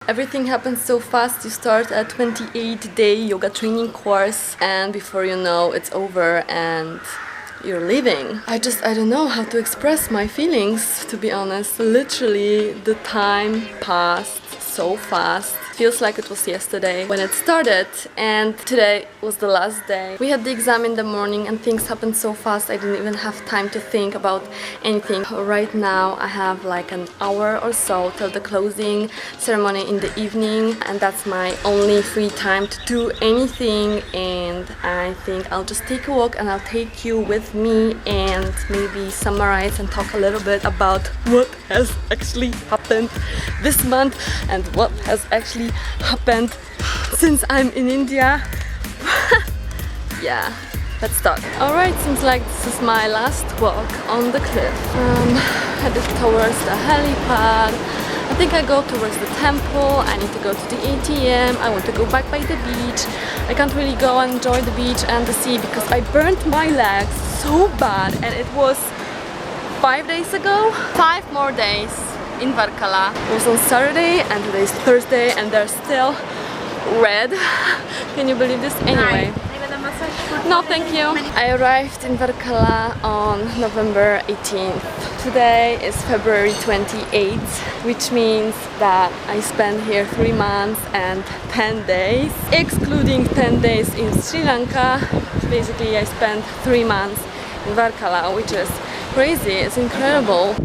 Everything happens so fast. You start a 28-day yoga training course and before you know it's over and you're leaving. I don't know how to express my feelings, to be honest. Literally, the time passed so fast. Feels like it was yesterday when it started, and today was the last day. We had the exam in the morning and things happened so fast I didn't even have time to think about anything. Right now I have like an hour or so till the closing ceremony in the evening, and that's my only free time to do anything, and I think I'll just take a walk and I'll take you with me and maybe summarize and talk a little bit about what has actually happened this month and what has actually happened since I'm in India. Yeah, let's talk. Alright, seems like this is my last walk on the cliff. Headed towards the helipad. I think I go towards the temple. I need to go to the ATM. I want to go back by the beach. I can't really go and enjoy the beach and the sea because I burnt my legs so bad, and it was 5 days ago. 5 more days in Varkala. It was on Saturday and today's Thursday and they're still red. Can you believe this? Anyway. No, thank you. I arrived in Varkala on November 18th. Today is February 28th, which means that I spent here 3 months and 10 days, excluding 10 days in Sri Lanka. Basically, I spent 3 months in Varkala, which is crazy. It's incredible.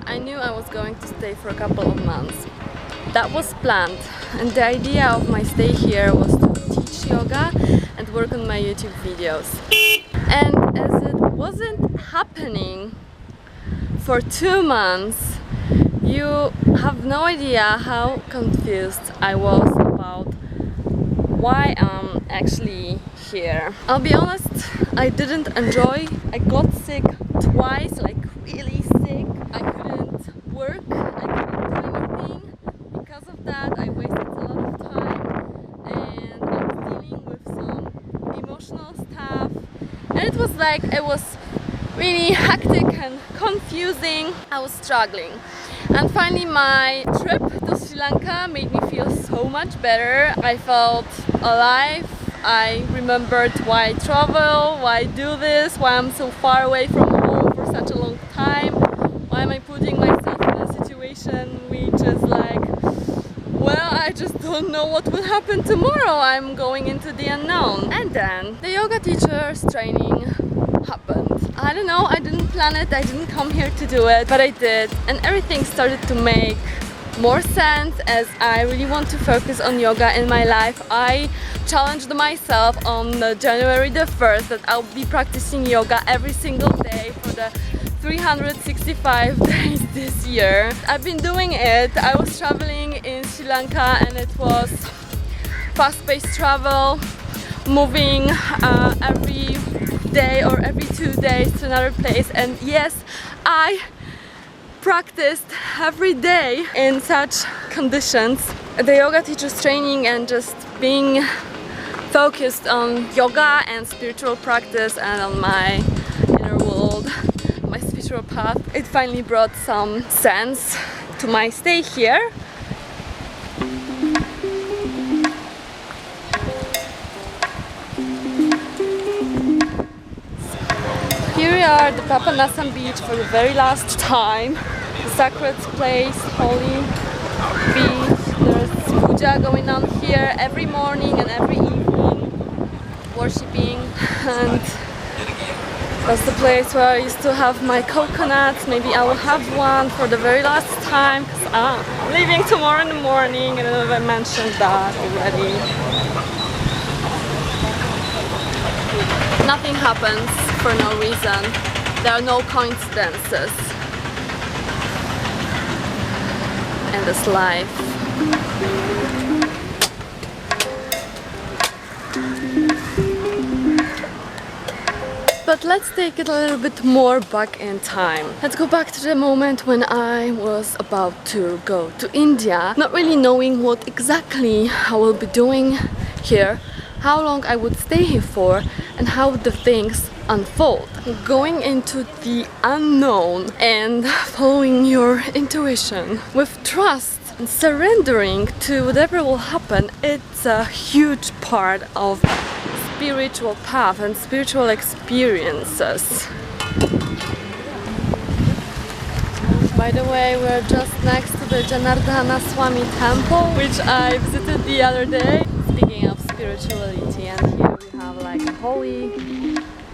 I knew I was going to stay for a couple of months. That was planned, and the idea of my stay here was to teach yoga and work on my YouTube videos. And as it wasn't happening for 2 months, you have no idea how confused I was about why I'm actually here. I'll be honest, I didn't enjoy. I got sick twice, like really sick. I couldn't work, I couldn't do anything. Because of that, I wasted a lot of time and I was dealing with some emotional stuff. And it was really hectic and confusing. I was struggling. And finally my trip to Sri Lanka made me feel so much better. I felt alive. I remembered why I travel, why I do this, why I'm so far away from home for such a long time. Why am I putting myself in a situation which is like, well, I just don't know what will happen tomorrow. I'm going into the unknown. And then the yoga teacher's training happened. I don't know, I didn't plan it, I didn't come here to do it, but I did. And everything started to make more sense as I really want to focus on yoga in my life. I challenged myself on January the 1st that I'll be practicing yoga every single day for the 365 days this year. I've been doing it. I was traveling in Sri Lanka and it was fast-paced travel, moving every day or every 2 days to another place, and yes, I practiced every day in such conditions. The yoga teacher's training and just being focused on yoga and spiritual practice and on my inner world, my spiritual path, it finally brought some sense to my stay here. Here we are at the Papanasam beach for the very last time. The sacred place, holy beach. There's puja going on here every morning and every evening, worshipping, and that's the place where I used to have my coconuts. Maybe I will have one for the very last time because I'm leaving tomorrow in the morning. I don't know if I mentioned that already. Nothing happens for no reason. There are no coincidences in this life. But let's take it a little bit more back in time. Let's go back to the moment when I was about to go to India, not really knowing what exactly I will be doing here, how long I would stay here for, and how the things unfold. Going into the unknown and following your intuition with trust And surrendering to whatever will happen, it's a huge part of spiritual path and spiritual experiences. By the way, we're just next to the Janardana Swami temple, which I visited the other day. Speaking of spirituality, and here we have like a holy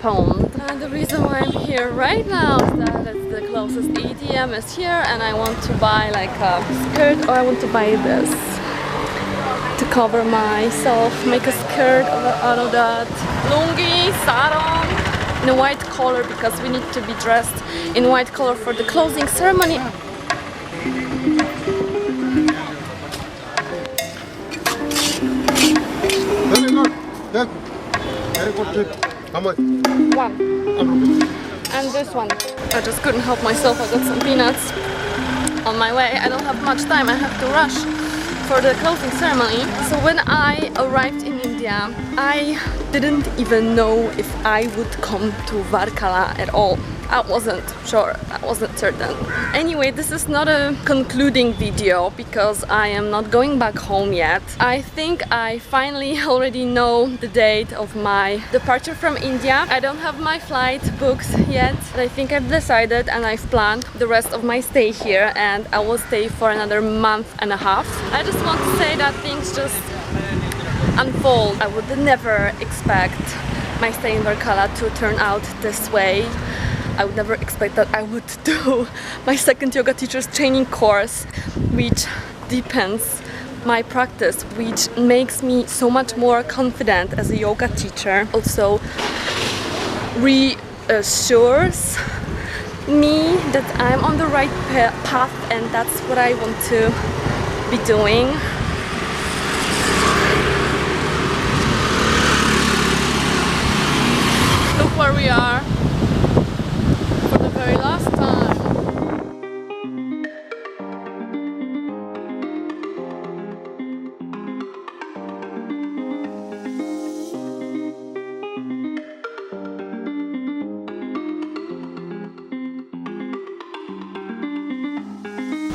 pond. And the reason why I'm here right now is that it's the closest ATM is here, and I want to buy like a skirt, or I want to buy this to cover myself, make a skirt out of that lungi, sarong, in a white color, because we need to be dressed in white color for the closing ceremony. Very good. Good. Very good trip. How much? One. And this one. I just couldn't help myself. I got some peanuts on my way. I don't have much time. I have to rush for the closing ceremony. So when I arrived in India, I didn't even know if I would come to Varkala at all. I wasn't sure, I wasn't certain. Anyway, this is not a concluding video because I am not going back home yet. I think I finally already know the date of my departure from India. I don't have my flight booked yet, but I think I've decided and I've planned the rest of my stay here, and I will stay for another month and a half. I just want to say that things just unfold. I would never expect my stay in Varkala to turn out this way. I would never expect that I would do my second yoga teacher's training course, which deepens my practice, which makes me so much more confident as a yoga teacher. Also reassures me that I'm on the right path, and that's what I want to be doing. Look where we are. For the very last time.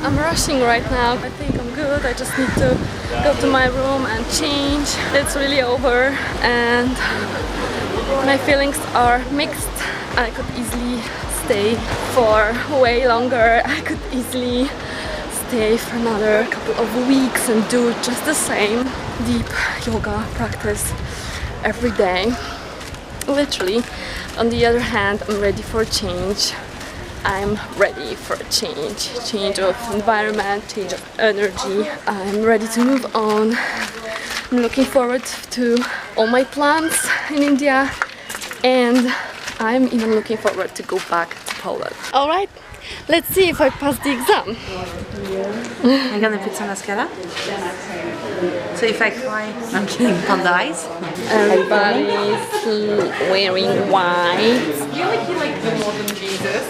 I'm rushing right now. I think I'm good. I just need to go to my room and change. It's really over and my feelings are mixed. I could easily stay for way longer. I could easily stay for another couple of weeks and do just the same deep yoga practice every day. Literally. On the other hand, I'm ready for a change. I'm ready for a change of environment, change of energy. I'm ready to move on. I'm looking forward to all my plans in India, and I'm even looking forward to go back to Poland. Alright, let's see if I pass the exam. I'm gonna put some mascara. So if I cry, I'm kidding, on the eyes. Everybody's wearing white. You like the modern Jesus.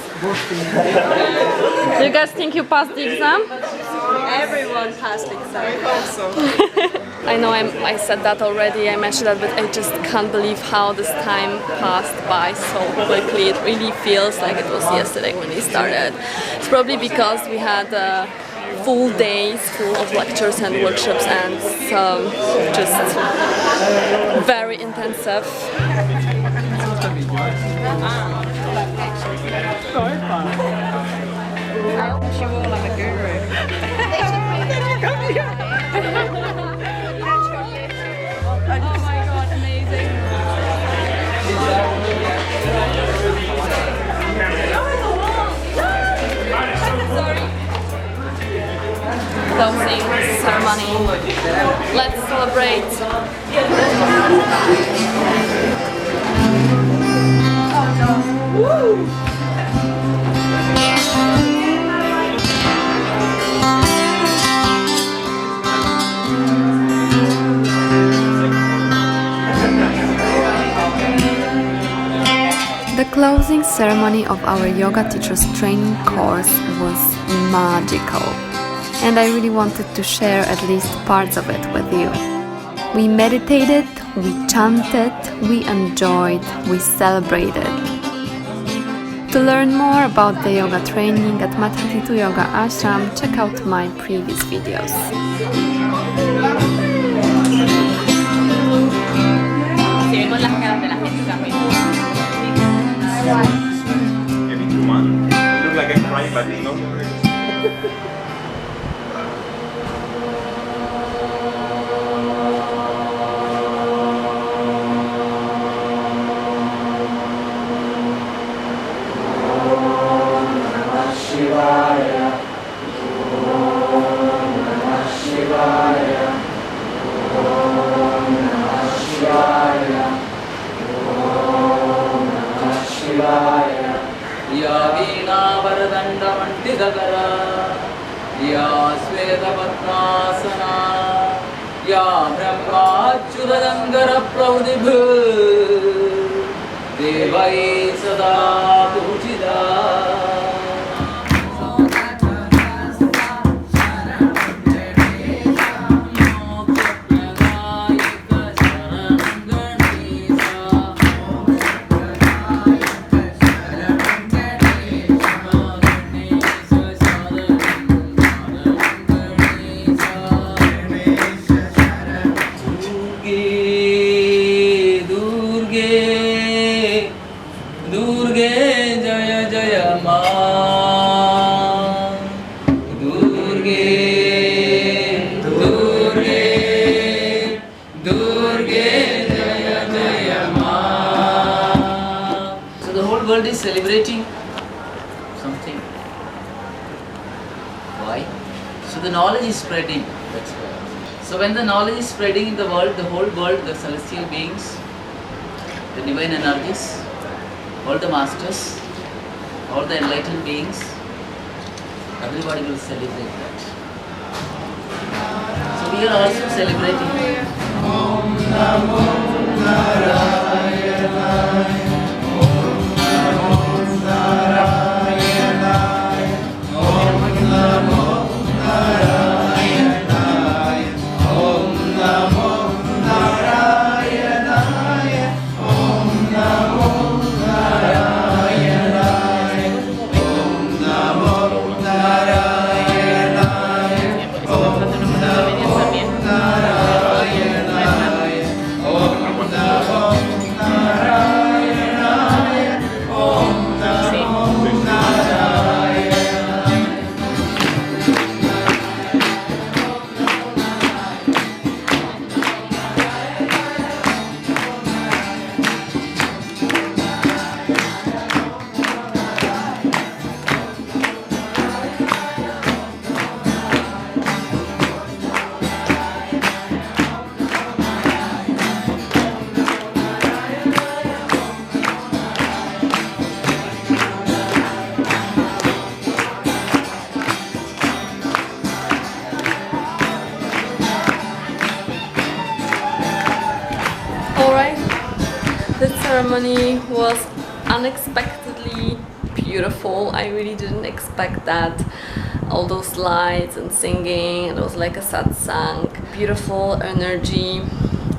Do you guys think you passed the exam? Everyone passed the exam. I hope so. I know I said that already, I mentioned that, but I just can't believe how this time passed by so quickly. It really feels like it was yesterday when we started. It's probably because we had full days full of lectures and workshops and just very intensive. I wish you all like a guru. Oh my god, amazing. Closing ceremony. Let's celebrate. Woo! The closing ceremony of our yoga teacher's training course was magical, and I really wanted to share at least parts of it with you. We meditated, we chanted, we enjoyed, we celebrated. To learn more about the yoga training at Mathatitu Yoga Ashram, check out my previous videos. Si vemos las caras de la gente también. Getting too much. It looks like I'm crying, but no. या वीणावरदण्डमण्डितकरा या श्वेतपद्मासना या ब्रह्माच्युतशङ्करप्रभृतिभिः देवैः सदा पूजिता world is celebrating something. Why? So the knowledge is spreading. That's why. So when the knowledge is spreading in the world, the whole world, the celestial beings, the divine energies, all the masters, all the enlightened beings, everybody will celebrate that. So we are also celebrating. Om Namo Narayana. The ceremony was unexpectedly beautiful. I really didn't expect that. All those lights and singing, and it was like a satsang. Beautiful energy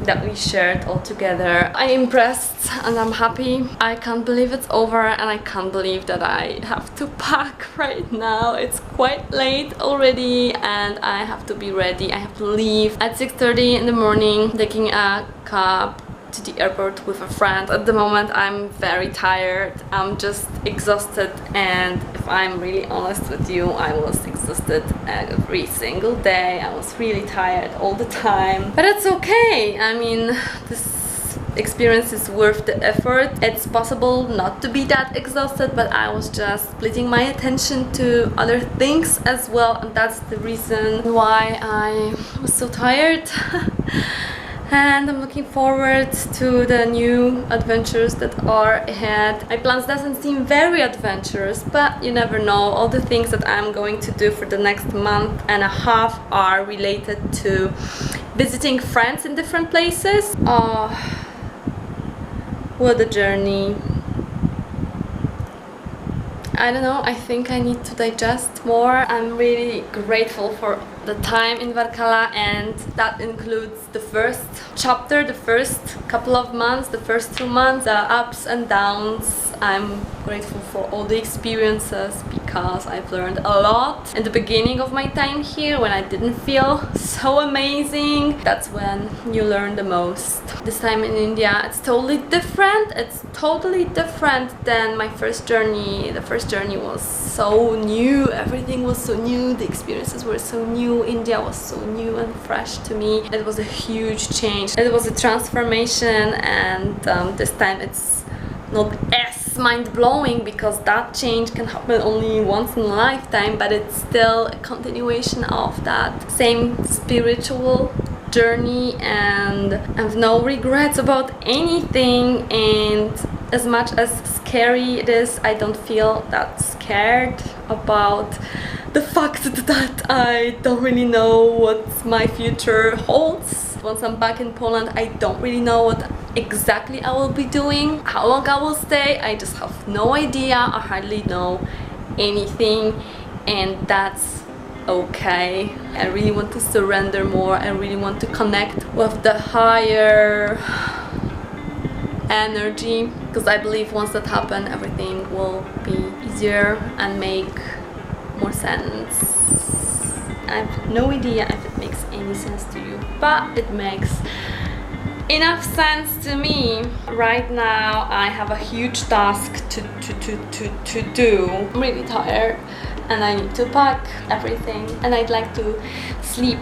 that we shared all together. I'm impressed and I'm happy. I can't believe it's over, and I can't believe that I have to pack right now. It's quite late already and I have to be ready. I have to leave at 6:30 in the morning, taking a cab to the airport with a friend. At the moment I'm very tired. I'm just exhausted, and if I'm really honest with you, I was exhausted every single day. I was really tired all the time, but it's okay. I mean, this experience is worth the effort. It's possible not to be that exhausted, but I was just splitting my attention to other things as well, and that's the reason why I was so tired. And I'm looking forward to the new adventures that are ahead. My plans doesn't seem very adventurous, but you never know. All the things that I'm going to do for the next month and a half are related to visiting friends in different places. Oh, what a journey. I don't know, I think I need to digest more. I'm really grateful for the time in Varkala, and that includes the first chapter, the first couple of months, the first 2 months, the ups and downs. I'm grateful for all the experiences because I've learned a lot. In the beginning of my time here, when I didn't feel so amazing, that's when you learn the most. This time in India, it's totally different. It's totally different than my first journey. The first journey was so new, everything was so new, the experiences were so new, India was so new and fresh to me. It was a huge change. It was a transformation, and this time it's not as mind-blowing because that change can happen only once in a lifetime, but it's still a continuation of that same spiritual journey, and I have no regrets about anything. And as much as scary it is, I don't feel that scared about the fact that I don't really know what my future holds. Once I'm back in Poland, I don't really know what exactly I will be doing, how long I will stay. I just have no idea. I hardly know anything, and that's okay. I really want to surrender more. I really want to connect with the higher energy, because I believe once that happens, everything will be easier and make more sense. I have no idea if it makes any sense to you, but it makes enough sense to me. Right now I have a huge task to do. I'm really tired and I need to pack everything, and I'd like to sleep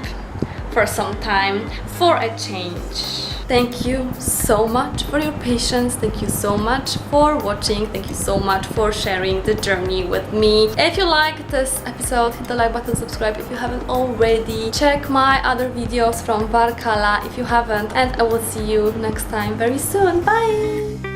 for some time for a change. Thank you so much for your patience. Thank you so much for watching. Thank you so much for sharing the journey with me. If you liked this episode, hit the like button, subscribe if you haven't already. Check my other videos from Varkala if you haven't, and I will see you next time very soon. Bye!